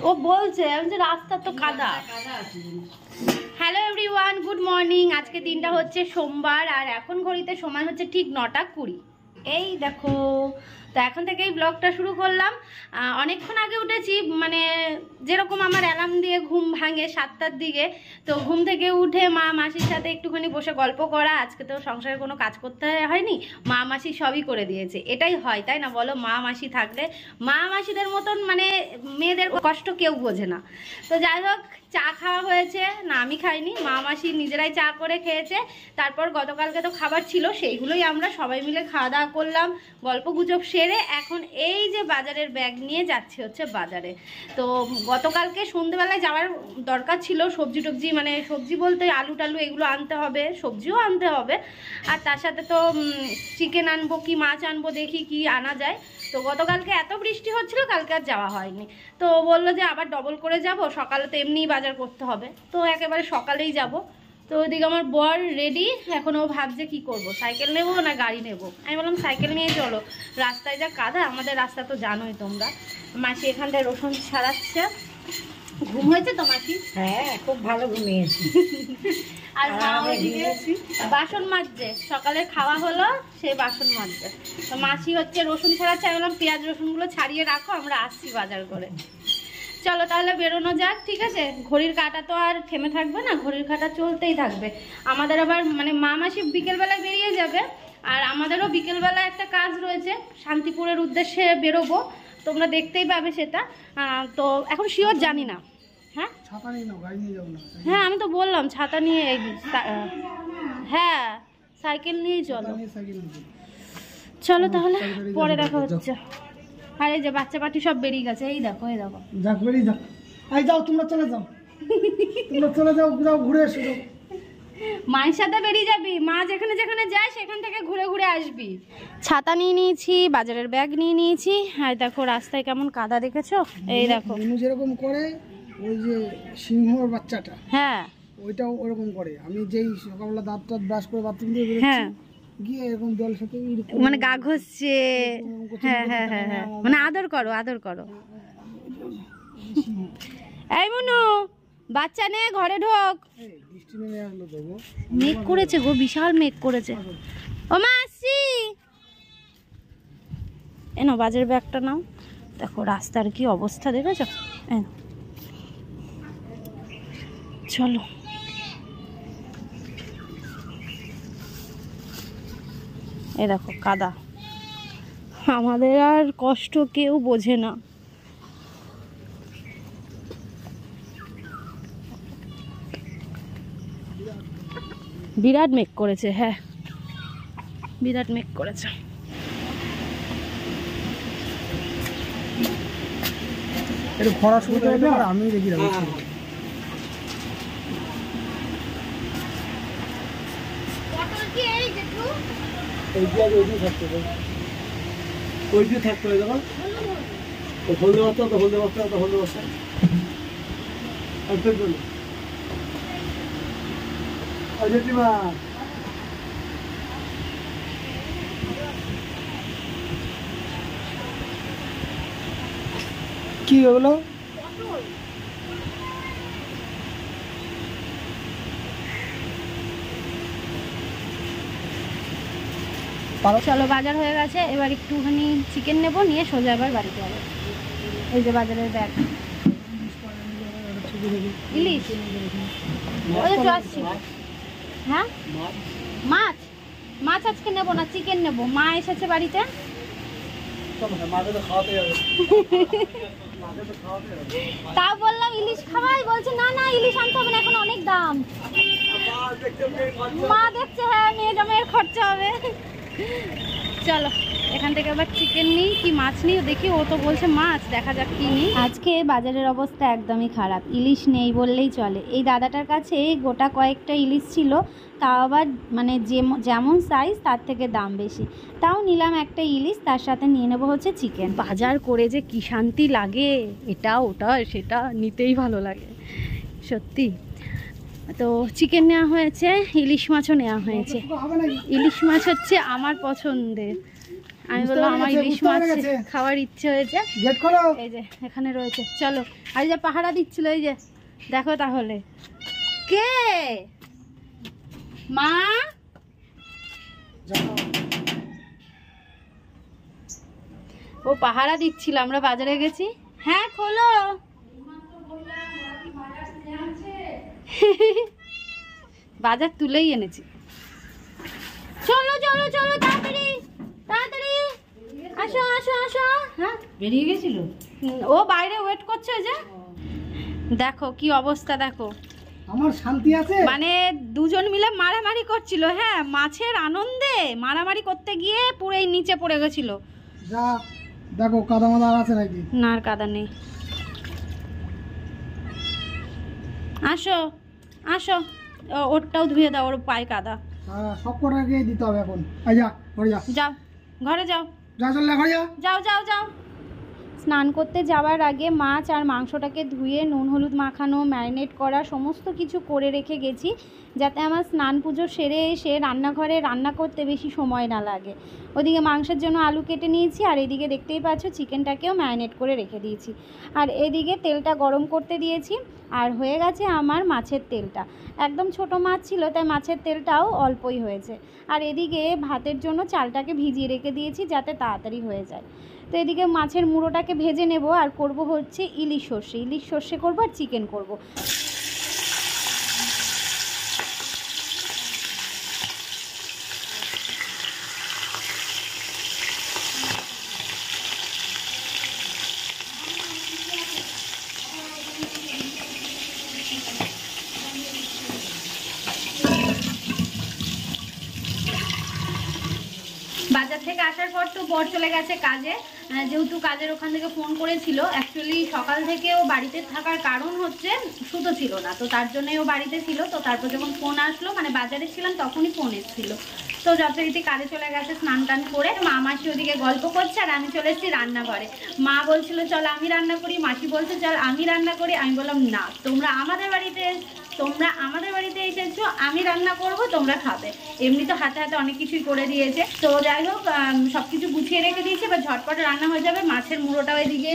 ও বলছে আমি যে রাস্তা তো কাদা। Hello everyone, good morning. আজকে দিনটা হচ্ছে সোমবার আর এখন ঘড়িতে সময় হচ্ছে ঠিক 9:20। এই দেখো, তো এখন থেকেই ব্লগটা শুরু করলাম। অনেকক্ষণ আগে উঠেছি, মানে যেরকম আমার অ্যালার্ম দিয়ে ঘুম ভাঙে 7টার দিকে। তো ঘুম থেকে উঠে মা মাসির সাথে একটুখানি বসে গল্প করা। আজকে তো সংসারে কোনো কাজ করতে হয়নি, মা মাসি সবই করে দিয়েছে। এটাই হয়, তাই না বলো? মা মাসি থাকলে, মা মাসিদের মতন মানে মেয়েদের কষ্ট কেউ বোঝে না। তো যাই হোক, চা খাওয়া হয়েছে, না আমি খাইনি, মা মাসি নিজেরাই চা করে খেয়েছে। তারপর গতকালকে তো খাবার ছিল, সেইগুলোই আমরা সবাই মিলে খাওয়া দাওয়া করলাম, গল্প গুজব সেরে এখন এই যে বাজারের ব্যাগ নিয়ে যাচ্ছি হচ্ছে বাজারে। তো গতকালকে সন্ধ্যেবেলায় যাওয়ার দরকার ছিল, সবজি টবজি মানে সবজি বলতে আলু টালু এগুলো আনতে হবে, সবজিও আনতে হবে, আর তার সাথে তো চিকেন আনবো কি মাছ আনবো, দেখি কি আনা যায়। তো গতকালকে এত বৃষ্টি হচ্ছিল, কালকে আর যাওয়া হয়নি। তো বললো যে আবার ডবল করে যাব, সকালে তো এমনিই বাজার করতে হবে, তো একেবারে সকালেই যাব। তো ওইদিকে আমার বর রেডি, এখন ও ভাবছে কি করব, সাইকেল নেবো না গাড়ি নেব। আমি বললাম সাইকেল নিয়ে চলো, রাস্তায় যা কাদা, আমাদের রাস্তা তো জানোই তোমরা। মাসি এখানটায় রসুন ছাড়াচ্ছে। ঘুম হয়েছে তো মাসি? হ্যাঁ, খুব ভালো ঘুমিয়েছি। আর মা ওইদিকে বাসন মাজছে, সকালে খাওয়া হলো সেই বাসন মাজছে। তো মাসি হচ্ছে রসুন ছাড়াচ্ছে, আমি বললাম পেঁয়াজ রসুনগুলো ছাড়িয়ে রাখো, আমরা আসছি বাজার করে। চলো তাহলে বেরোনো যাক, ঠিক আছে? ঘড়ির কাঁটা তো আর থেমে থাকবে না, ঘড়ির কাঁটা চলতেই থাকবে। আমাদের আবার মানে মা মাসি বিকেলবেলায় বেরিয়ে যাবে, আর আমাদেরও বিকেলবেলায় একটা কাজ রয়েছে, শান্তিপুরের উদ্দেশ্যে বেরোবো, তোমরা দেখতেই পাবে সেটা। তো এখন শিওর জানি না। হ্যাঁ ছাতা নিয়ে নাও, গাড়ি নিয়ে যাও না। হ্যাঁ আমি তো বললাম ছাতা নিয়ে, হ্যাঁ সাইকেল নিয়েই চলো। চলো তাহলে পরে দেখা হচ্ছে। আর এই যে বাচ্চা পাটি সব বেরিয়ে গেছে, এই দেখো এই দেখো। যাক, বেরিয়ে যাও। এই যাও, তোমরা চলে যাও, তোমরা চলে যাও, যাও ঘুরে এসো। মায়ের সাথে বেরিয়ে যাবি, মা যেখানে যেখানে যায় সেখান থেকে ঘুরে ঘুরে আসবি। ছাতা নিয়ে নিয়েছি, বাজারের ব্যাগ নিয়ে নিয়েছি, আর দেখো রাস্তায় কেমন কাদা দেখেছো, এই দেখো। মেনু যেরকম করে ওই যে সিংহর বাচ্চাটা, হ্যাঁ ওইটাও ওরকম করে। আমি যেই সকালবেলা দাঁত টাত ব্রাশ করে বাথরুম দিয়ে বেরোচ্ছি, হ্যাঁ গিয়ে এরকম জল সাথে মানে গা ঘষছে। হ্যাঁ হ্যাঁ হ্যাঁ হ্যাঁ, মানে আদর করো আদর করো। এই মনু, বাচ্চা নে, ঘরে ঢোক। বৃষ্টি নেমে আসলো তো গো, মেঘ করেছে গো, বিশাল মেঘ করেছে। ও মা আসছি, এনো বাজারের ব্যাগটা নাও। দেখো রাস্তার কি অবস্থা দেখেছো, চলো। এই দেখো কাদা, আমাদের আর কষ্ট কেউ বোঝে না। বিরাট মেঘ করেছে, হ্যাঁ বিরাট মেঘ করেছে। একটু খরা শুরু করে দেবে, আর আমি দেখি রাখবো। ওই দিয়ে থাকতে হবে, দেখো হলদে বস্তা, তো হলদে বস্তা, তো হলদে বস্তা। কি ওগুলো? চলো বাজার হয়ে গেছে, এবার একটুখানি চিকেন নেবো, নিয়ে সোজা এবার বাড়িতে যাবো। এই যে বাজারের ব্যাগ, ইলিশ ওই তো আসছি। হ্যাঁ মাছ, মাছ আজকে নেবো না, চিকেন নেবো, মা এসেছে বাড়িতে। তা বললাম ইলিশ খাওয়াই, বলছে না না ইলিশ আনতে হবে না, এখন অনেক দাম। মা দেখছে, হ্যাঁ মেয়েটা মেয়ের খরচা হবে। চলো এখান থেকে আবার চিকেন নিই কি মাছ নিই দেখি, ও তো বলছে মাছ, দেখা যাক কি নিই। আজকে বাজারের অবস্থা একদমই খারাপ, ইলিশ নেই বললেই চলে। এই দাদাটার কাছে গোটা কয়েকটা ইলিশ ছিল, তাও আবার মানে যেমন সাইজ তার থেকে দাম বেশি। তাও নিলাম একটা ইলিশ, তার সাথে নিয়ে নেবো হচ্ছে চিকেন। বাজার করে যে কি শান্তি লাগে, এটা ওটা সেটা নিতেই ভালো লাগে সত্যি। তো চিকেন নেওয়া হয়েছে, ইলিশ মাছও নেওয়া হয়েছে। ইলিশ মাছ হচ্ছে আমার পছন্দের, আমি বুঝতে বললাম আমার পেরে গেছে, ইলিশ বুঝতে মাছ পেরে গেছে। খাওয়ার ইচ্ছে হয়েছে। গেট খোলো। এই যে এখানে রয়েছে, চলো। আর এই যে পাহারা দিচ্ছিল, এই যে দেখো তাহলে কে মা। ও পাহারা দিচ্ছিল, আমরা বাজারে গেছি। হ্যাঁ খোলো। বাজার তুলেই এনেছি। চলো চলো চলো তাড়াতাড়ি তাড়াতাড়ি আসো আসো আসো। হ্যাঁ বেরিয়ে গেছিল। ও বাইরে ওয়েট করছে। ওই যে দেখো কি অবস্থা, দেখো আমার শান্তি আছে। মানে দুজন মিলে মারামারি করছিল। হ্যাঁ মাছের আনন্দে মারামারি করতে গিয়ে পুরো এই নিচে পড়ে গেছিল। যা দেখো কাদা মাদা আছে নাকি? না আর কাদা নেই। আসো আসো, ওরটাও ধুয়ে দাও, ওর পায়ে কাদা। সব কটাকে দিতে হবে এখন। এই যা ঘরে যা, যাও ঘরে যাও, যা চল ঘরে যা। যাও যাও যাও। স্নান করতে যাওয়ার আগে মাছ আর মাংসটাকে ধুয়ে নুন হলুদ মাখানো, ম্যারিনেট করা সমস্ত কিছু করে রেখে গেছি, যাতে আমার স্নান পুজো সেরে এসে রান্নাঘরে রান্না করতে বেশি সময় না লাগে। ওদিকে মাংসের জন্য আলু কেটে নিয়েছি, আর এদিকে দেখতেই পাচ্ছ চিকেনটাকেও ম্যারিনেট করে রেখে দিয়েছি। আর এদিকে তেলটা গরম করতে দিয়েছি, আর হয়ে গেছে আমার মাছের তেলটা। একদম ছোট মাছ ছিল, তাই মাছের তেলটাও অল্পই হয়েছে। আর এদিকে ভাতের জন্য চালটাকে ভিজিয়ে রেখে দিয়েছি, যাতে তাড়াতাড়ি হয়ে যায়। তো এদিকে মাছের মুড়োটাকে ভেজে নেব, আর করব হচ্ছে ইলিশ সর্ষে। ইলিশ সর্ষে করবো আর চিকেন করব। বাজার থেকে আসার পর তো বর চলে গেছে কাজে। যেহেতু কাজের ওখান থেকে ফোন করেছিল, অ্যাকচুয়ালি সকাল থেকে ও বাড়িতে থাকার কারণ হচ্ছে সুতো ছিল না, তো তার জন্যই ও বাড়িতে ছিল। তো তারপর যখন ফোন আসলো, মানে বাজারে ছিলাম তখনই ফোন এসেছিল। তো যথারীতি কাজে চলে গেছে স্নান টান করে। মা মাসি ওদিকে গল্প করছে, আর আমি চলে এসেছি রান্নাঘরে। মা বলছিল চল আমি রান্না করি, মাসি বলছে চল আমি রান্না করি। আমি বললাম না, তোমরা আমাদের বাড়িতে এসেছো, আমি রান্না করব, তোমরা খাবে। এমনি তো হাতে হাতে অনেক কিছুই করে দিয়েছে। তো যাই হোক সব কিছু গুছিয়ে রেখে দিয়েছি, এবার ঝটপট রান্না হয়ে যাবে। মাছের মুড়োটাও এদিকে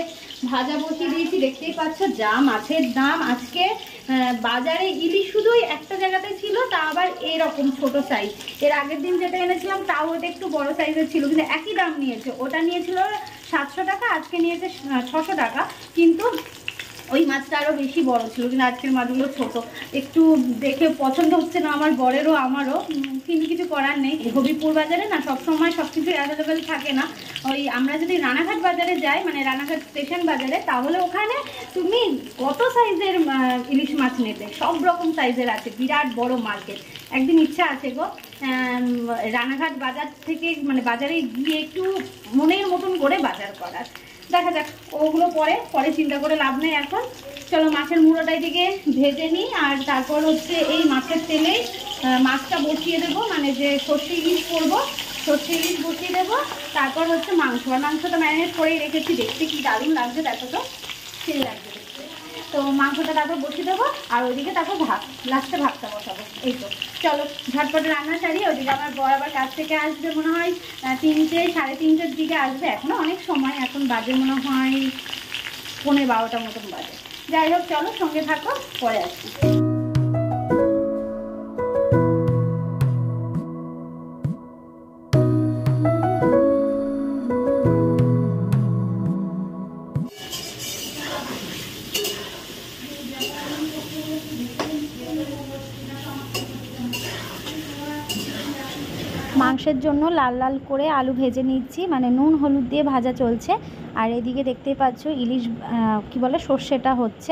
ভাজা বসিয়ে দিয়েছি। দেখতেই পাচ্ছ যা মাছের দাম আজকে। বাজারে ইলিশ শুধুই একটা জায়গাতে ছিল, তা আবার এরকম ছোট সাইজ। এর আগের দিন যেটা এনেছিলাম তাও ওটা একটু বড় সাইজের ছিল, কিন্তু একই দাম নিয়েছে। ওটা নিয়েছিল 700 টাকা, আজকে নিয়েছে 600 টাকা। কিন্তু ওই মাছটা আরও বেশি বড় ছিল, কিন্তু আজকের মাছগুলো ছোট। একটু দেখে পছন্দ হচ্ছে না আমার বরেরও আমারও, কিন্তু কিছু করার নেই। হবিপুর বাজারে না সবসময় সব কিছু অ্যাভেলেবেল থাকে না। ওই আমরা যদি রানাঘাট বাজারে যাই, মানে রানাঘাট স্টেশন বাজারে, তাহলে ওখানে তুমি কত সাইজের ইলিশ মাছ নেবে, সব রকম সাইজের আছে, বিরাট বড় মার্কেট। একদিন ইচ্ছা আছে গো রানাঘাট বাজার থেকে, মানে বাজারে গিয়ে একটু মনের মতন করে বাজার করার। দেখা যাক, ওগুলো পরে চিন্তা করে লাভ নেই এখন। চলো মাছের মুড়োটাই দিকে ভেজে নিই, আর তারপর হচ্ছে এই মাছের তেলেই মাছটা বসিয়ে দেবো, মানে যে সর্ষে ইলিশ করবো, সর্ষে ইলিশ বসিয়ে দেবো। তারপর হচ্ছে মাংস, আর মাংসটা ম্যারিনেট করেই রেখেছি। দেখতে কি দারুণ লাগছে, দেখো তো সেই লাগছে দেখতে। তো মাংসটা তারপর বসিয়ে দেবো, আর ওইদিকে তারপর ভাত, লাস্টে ভাতটা বসাবো। এই তো চলো ঝটপট রান্না সারি। ওইদিকে আমার বর আবার কাছ থেকে আসবে মনে হয় 3টে সাড়ে 3টের দিকে আসবে। এখনও অনেক সময়, এখন বাজে মনে হয় 11:15 মতন বাজে। যাই হোক চলো সঙ্গে থাকো, পরে আসছি। মাংসের জন্য লাল লাল করে আলু ভেজে নিচ্ছি, মানে নুন হলুদ দিয়ে ভাজা চলছে। আর এদিকে দেখতেই পাচ্ছ ইলিশ কি বলে সর্ষেটা হচ্ছে।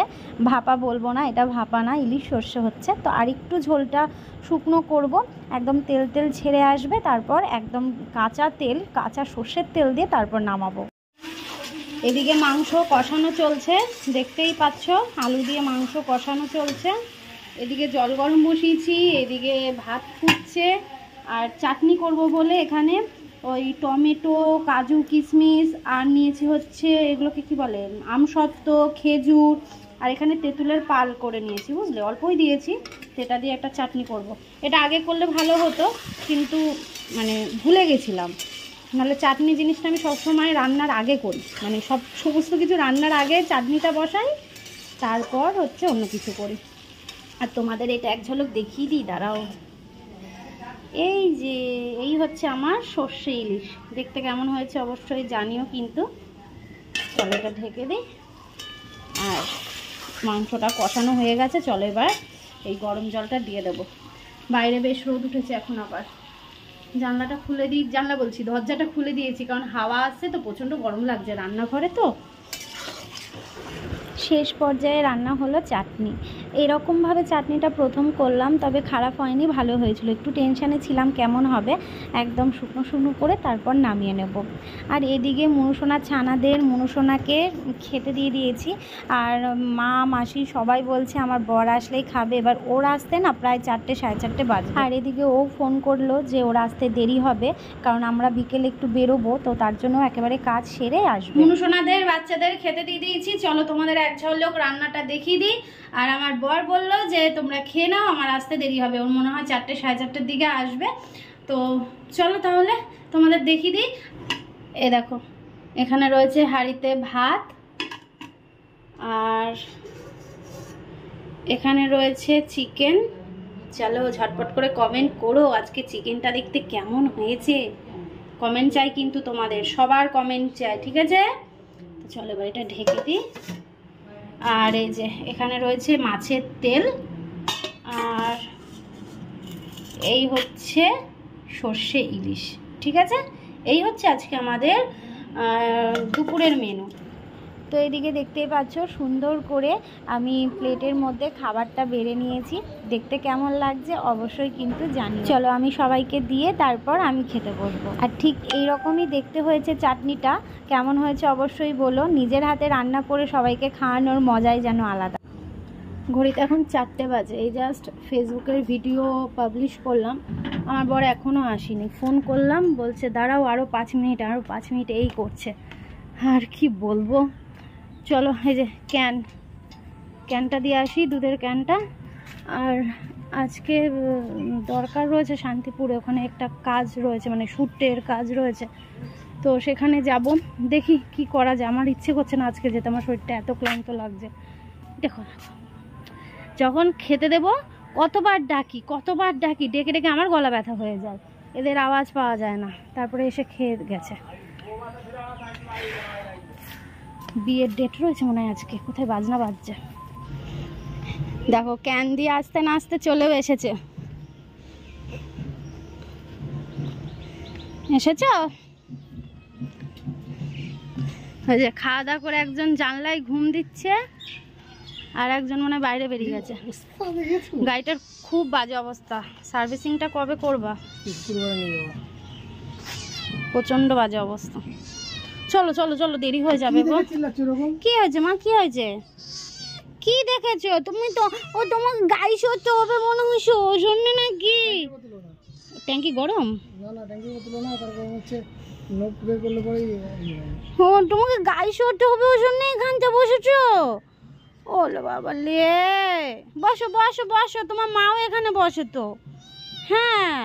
ভাপা বলবো না, এটা ভাপা না, ইলিশ সর্ষে হচ্ছে। তো আর একটু ঝোলটা শুকনো করব, একদম তেল তেল ছেড়ে আসবে, তারপর একদম কাঁচা সর্ষের তেল দিয়ে তারপর নামাবো। এদিকে মাংস কষানো চলছে, দেখতেই পাচ্ছ আলু দিয়ে মাংস কষানো চলছে। এদিকে জল গরম বসিয়েছি, এদিকে ভাত ফুটছে। আর চাটনি করব বলে এখানে ওই টমেটো, কাজু, কিশমিশ, আর নিয়েছি হচ্ছে এগুলোকে কি বলে আমসত্ত্ব, খেজুর, আর এখানে তেঁতুলের পাল করে নিয়েছি, বুঝলে, অল্পই দিয়েছি। সেটা দিয়ে একটা চাটনি করব। এটা আগে করলে ভালো হতো, কিন্তু মানে ভুলে গেছিলাম। নাহলে চাটনি জিনিসটা আমি সবসময় রান্নার আগে করি, মানে সমস্ত কিছু রান্নার আগে চাটনিটা বসাই, তারপর হচ্ছে অন্য কিছু করি। আর তোমাদের এটা এক ঝলক দেখিয়ে দিই, দাঁড়াও। এই যে এই হচ্ছে আমার সর্ষে ইলিশ, দেখতে কেমন হয়েছে অবশ্যই জানিও কিন্তু। চলো এটা ঢেকে দিই। আর মাংসটা কষানো হয়ে গেছে, চলো এবার এই গরম জলটা দিয়ে দেবো। বাইরে বেশ রোদ উঠেছে এখন, আবার জানলাটা খুলে দিই, জানলা বলছি দরজাটা খুলে দিয়েছি, কারণ হাওয়া আসছে তো, প্রচণ্ড গরম লাগছে রান্নাঘরে তো। শেষ পর্যায়ে রান্না হলো চাটনি। এরকমভাবে চাটনিটা প্রথম করলাম, তবে খারাপ হয়নি, ভালো হয়েছিল। একটু টেনশানে ছিলাম কেমন হবে, একদম শুকনো শুকনো করে তারপর নামিয়ে নেব। আর এদিকে মনুসোনা ছানাদের মনুসোনাকে খেতে দিয়ে দিয়েছি। আর মা মাসি সবাই বলছে আমার বর আসলেই খাবে। এবার ওর আসতে না প্রায় 4টে সাড়ে 4টে বাজে। আর এদিকে ও ফোন করলো যে ওর আসতে দেরি হবে, কারণ আমরা বিকেলে একটু বেরোবো, তো তার জন্য একেবারে কাজ সেরে আসবে। মনুসোনাদের বাচ্চাদের খেতে দিয়ে দিয়েছি, চলো তোমাদের এক ঝলক রান্নাটা দেখিয়ে দিই। আর আমার বর বলল যে তোমরা খেয়ে নাও, আমার আসতে দেরি হবে, ওর মনে হয় 4টে সাড়ে 4টের দিকে আসবে। তো চলো তাহলে তোমাদের দেখিয়ে দিই। এ দেখো এখানে রয়েছে হাঁড়িতে ভাত, আর এখানে রয়েছে চিকেন। চলো ঝটপট করে কমেন্ট করো আজকে চিকেনটা দেখতে কেমন হয়েছে, কমেন্ট চাই কিন্তু, তোমাদের সবার কমেন্ট চাই, ঠিক আছে? তো চলো এবার এটা ঢেকে দিই। আর এই যে এখানে রয়েছে মাছের তেল, আর এই হচ্ছে সর্ষে ইলিশ, ঠিক আছে? এই হচ্ছে আজকে আমাদের দুপুরের মেনু। তো এদিকে দেখতেই পাচ্ছ সুন্দর করে আমি প্লেটের মধ্যে খাবারটা বেড়ে নিয়েছি, দেখতে কেমন লাগছে অবশ্যই কিন্তু জানি। চলো আমি সবাইকে দিয়ে তারপর আমি খেতে বসবো। আর ঠিক এই রকমই দেখতে হয়েছে চাটনিটা, কেমন হয়েছে অবশ্যই বলো। নিজের হাতে রান্না করে সবাইকে খাওয়ানোর মজাই যেন আলাদা। ঘড়িতে এখন 4টে বাজে, এই জাস্ট ফেসবুকের ভিডিও পাবলিশ করলাম, আমার বর এখনও আসেনি। ফোন করলাম, বলছে দাঁড়াও আরও 5 মিনিট, আরও 5 মিনিট, এই করছে। আর কি বলবো, চলো এই যে ক্যানটা দিয়ে আসি, দুধের ক্যানটা। আর আজকে দরকার রয়েছে শান্তিপুরে, ওখানে একটা কাজ রয়েছে, মানে শ্যুটের কাজ রয়েছে, তো সেখানে যাব, দেখি কি করা যায়। আমার ইচ্ছে করছে না আজকে যেতে, আমার শরীরটা এত ক্লান্ত লাগছে। দেখো যখন খেতে দেব কতবার ডাকি ডেকে ডেকে আমার গলা ব্যথা হয়ে যায়, এদের আওয়াজ পাওয়া যায় না, তারপরে এসে খেয়ে গেছে। বিয়ের ডেট রয়েছে মনে হয় আজকে, কোথায় বাজনা বাজছে দেখো। ক্যান দিয়ে আসতে না আসতে চলেও এসেছে। ওই যে খাওয়া দাওয়া করে একজন জানলায় ঘুম দিচ্ছে, আর একজন মনে হয় বাইরে বেরিয়ে গেছে। গাড়িটার খুব বাজে অবস্থা, সার্ভিসিংটা কবে করবা? প্রচন্ড বাজে অবস্থা। চলো চলো চলো, দেরি হয়ে যাবে। কি হয়েছে মা, কি হয়েছে, কি দেখেছো তুমি? তো ও তোমার গাড়ি সরতে হবে মনে হয়েছে, ওই জন্য নাকি? ট্যাঙ্কি গরম? ও তোমাকে গাড়ি সরতে হবে ওই জন্য এখানটা বসেছো? ওলে বাবা লে, বসো বসো বসো, তোমার মাও এখানে বসে তো। হ্যাঁ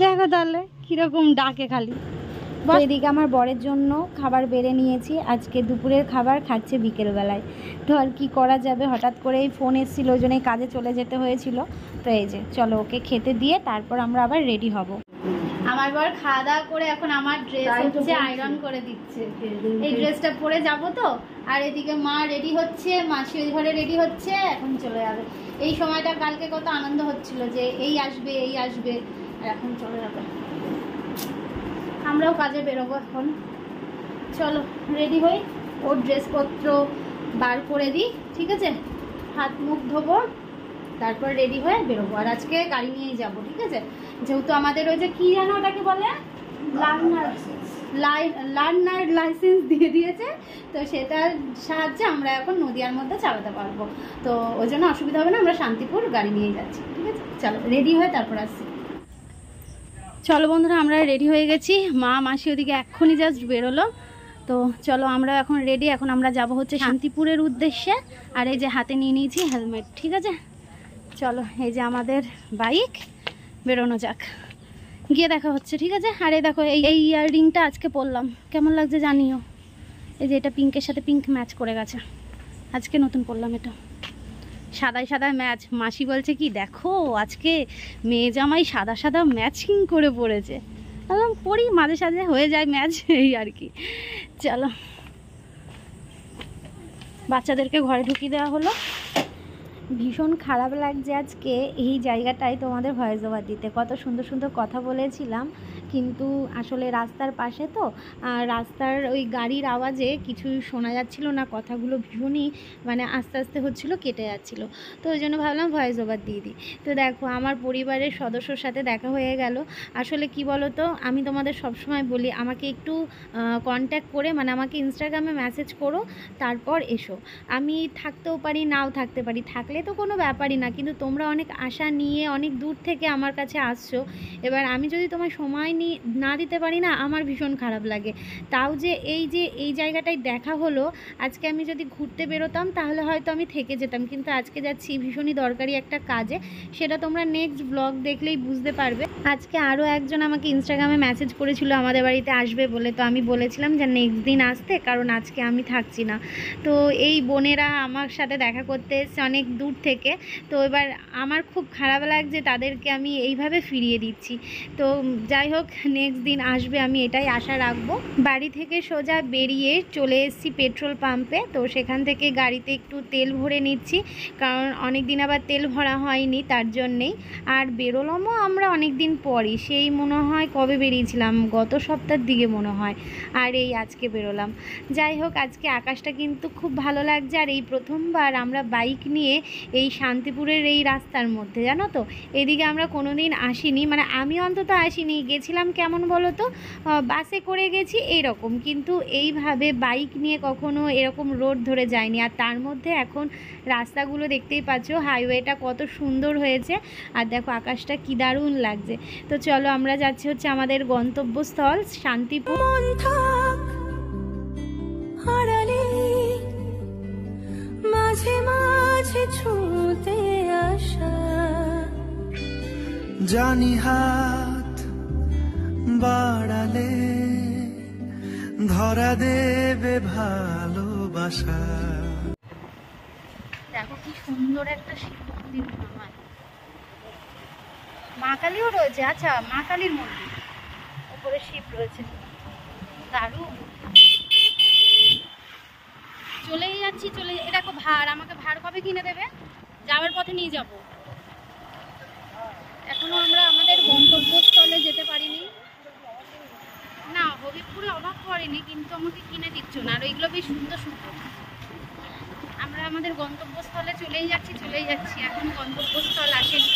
দেখো তাহলে কিরকম ডাকে খালি। এদিকে আমার বরের জন্য খাবার বেড়ে নিয়েছি, আজকে দুপুরের খাবার খাচ্ছে বিকেলবেলায়। তো আর কি করা যাবে, হঠাৎ করেই ফোন এসেছিল, ওই জন্যই কাজে চলে যেতে হয়েছিল। তো এই যে চলো ওকে খেতে দিয়ে তারপর আমরা আবার রেডি হব। আমার বর খাওয়া দাওয়া করে এখন আমার ড্রেস হচ্ছে আয়রন করে দিচ্ছে, এই ড্রেসটা পরে যাব তো। আর এদিকে মা রেডি হচ্ছে, মাসি ওই ঘরে রেডি হচ্ছে, এখন চলে যাবে। এই সময়টা কালকে কত আনন্দ হচ্ছিল যে এই আসবে এই আসবে, আর এখন চলে যাবে। আমরাও কাজে বেরোবো এখন, চলো রেডি হই, ওর ড্রেসপত্র বার করে দিই, ঠিক আছে? হাত মুখ ধোবো, তারপর রেডি হয়ে বেরোবো। আর আজকে গাড়ি নিয়েই যাবো, ঠিক আছে? যেহেতু আমাদের ওই যে কি জানো ওটাকে বলে, লার্নার লাইসেন্স দিয়ে দিয়েছে, তো সেটার সাহায্যে আমরা এখন নদিয়ার মধ্যে চালাতে পারবো। তো ওই জন্য অসুবিধা হবে না, আমরা শান্তিপুর গাড়ি নিয়ে যাচ্ছি, ঠিক আছে? চলো রেডি হয়ে তারপর আসছি। চলো বন্ধুরা, আমরা রেডি হয়ে গেছি, মা মাসি ওদিকে এক্ষুনি জাস্ট বেরোলো। তো চলো আমরা এখন রেডি, এখন আমরা যাব হচ্ছে শান্তিপুরের উদ্দেশ্যে। আর এই যে হাতে নিয়ে নিয়েছি হেলমেট, ঠিক আছে? চলো এই যে আমাদের বাইক, বেরোনো যাক, গিয়ে দেখা হচ্ছে, ঠিক আছে? আরে দেখো এই ইয়াররিংটা আজকে পরলাম, কেমন লাগছে জানিও। এই যে এটা পিঙ্কের সাথে পিঙ্ক ম্যাচ করে গেছে, আজকে নতুন পরলাম এটা, সাদায় সাদায় ম্যাচ। মাসি বলছে কি দেখো আজকে মেয়ে জামাই সাদা সাদা ম্যাচিং করে পড়েছে। পরি মাঝে সাঝে হয়ে যায় ম্যাচ, এই আর কি। চলো বাচ্চাদেরকে ঘরে ঢুকিয়ে দেওয়া হলো। ভীষণ খারাপ লাগছে আজকে এই জায়গাটায় তোমাদের ভয়েস ওভার দিতে, কত সুন্দর সুন্দর কথা বলেছিলাম, কিন্তু আসলে রাস্তার পাশে তো, রাস্তার ওই গাড়ির আওয়াজে কিছুই শোনা যাচ্ছিল না, কথাগুলো ভীষণই মানে আস্তে আস্তে হচ্ছিলো, কেটে যাচ্ছিলো, তো ওই জন্য ভাবলাম ভয়েস ওভার দিয়ে দিই। তো দেখো আমার পরিবারের সদস্যর সাথে দেখা হয়ে গেল। আসলে কি বলো তো, আমি তোমাদের সবসময় বলি আমাকে একটু কন্ট্যাক্ট করে, মানে আমাকে ইনস্টাগ্রামে মেসেজ করো, তারপর এসো। আমি থাকতেও পারি নাও থাকতে পারি, থাকলে তো কোনো ব্যাপারই না, কিন্তু তোমরা অনেক আশা নিয়ে অনেক দূর থেকে আমার কাছে আসছো, এবার আমি যদি তোমার সময় না দিতে পারি না, আমার ভীষণ খারাপ লাগে। তাও যে এই জায়গাটায় দেখা হলো, আজকে আমি যদি ঘুরতে বেরোতাম তাহলে হয়তো আমি থেকে যেতাম, কিন্তু আজকে যাচ্ছি ভীষণই দরকারি একটা কাজে, সেটা তোমরা নেক্সট ব্লগ দেখলেই বুঝতে পারবে। আজকে আরও একজন আমাকে ইনস্টাগ্রামে মেসেজ করেছিল আমাদের বাড়িতে আসবে বলে, তো আমি বলেছিলাম যে নেক্সট দিন আসতে, কারণ আজকে আমি থাকছি না। তো এই বোনেরা আমার সাথে দেখা করতে এসছে অনেক দূর থেকে, তো এবার আমার খুব খারাপ লাগছে, তাদেরকে আমি এইভাবে ফিরিয়ে দিচ্ছি। তো যাই হোক নেক্সট দিন আসবে, আমি এটাই আশা রাখবো। বাড়ি থেকে সোজা বেরিয়ে চলে এসেছি পেট্রোল পাম্পে, তো সেখান থেকে গাড়িতে একটু তেল ভরে নিচ্ছি, কারণ অনেক দিন আবার তেল ভরা হয়নি, তার জন্যেই। আর বেরোলামও আমরা অনেক দিন পরই, সেই মনে হয় কবে বেরিয়েছিলাম, গত সপ্তাহের দিকে মনে হয়, আর এই আজকে বেরোলাম। যাই হোক আজকে আকাশটা কিন্তু খুব ভালো লাগছে, আর এই প্রথমবার আমরা বাইক নিয়ে এই শান্তিপুরের এই রাস্তার মধ্যে, জানো তো এদিকে আমরা কোনো দিন আসিনি, মানে আমি অন্তত আসিনি, গেছিলাম কেমন বলো তো, বাসে করে গেছি এইরকম, কিন্তু এইভাবে বাইক নিয়ে কখনো এরকম রোড ধরে যায়নি। আর তার মধ্যে এখন রাস্তাগুলো দেখতেই পাচ্ছ, হাইওয়েটা কত সুন্দর হয়েছে, আর দেখো আকাশটা কি দারুণ লাগছে। তো চলো আমরা যাচ্ছি হচ্ছে আমাদের গন্তব্যস্থল শান্তিপুর। মাঝে মাঝে ছুঁতে আসা, জানি হাত বাড়ালে ধরা দেবে ভালোবাসা। দেখো কি সুন্দর একটা শিব মন্দির, মা কালীও রয়েছে। আচ্ছা মা কালীর মন্দির, উপরে শিব রয়েছে, দারুণ। চলেই যাচ্ছি, দেখো ভাড়, আমাকে ভাড় কবে কিনে দেবে? যাওয়ার পথে নিয়ে যাব। এখনো আমরা আমাদের গন্তব্যস্থলে যেতে পারিনি, না হবিবপুরে অভাব পড়েনি, কিন্তু আমাকে কিনে দিচ্ছ না, আর ওইগুলো বেশ সুন্দর সুন্দর। আমরা আমাদের গন্তব্যস্থলে চলেই যাচ্ছি, এখন গন্তব্যস্থল আসেনি।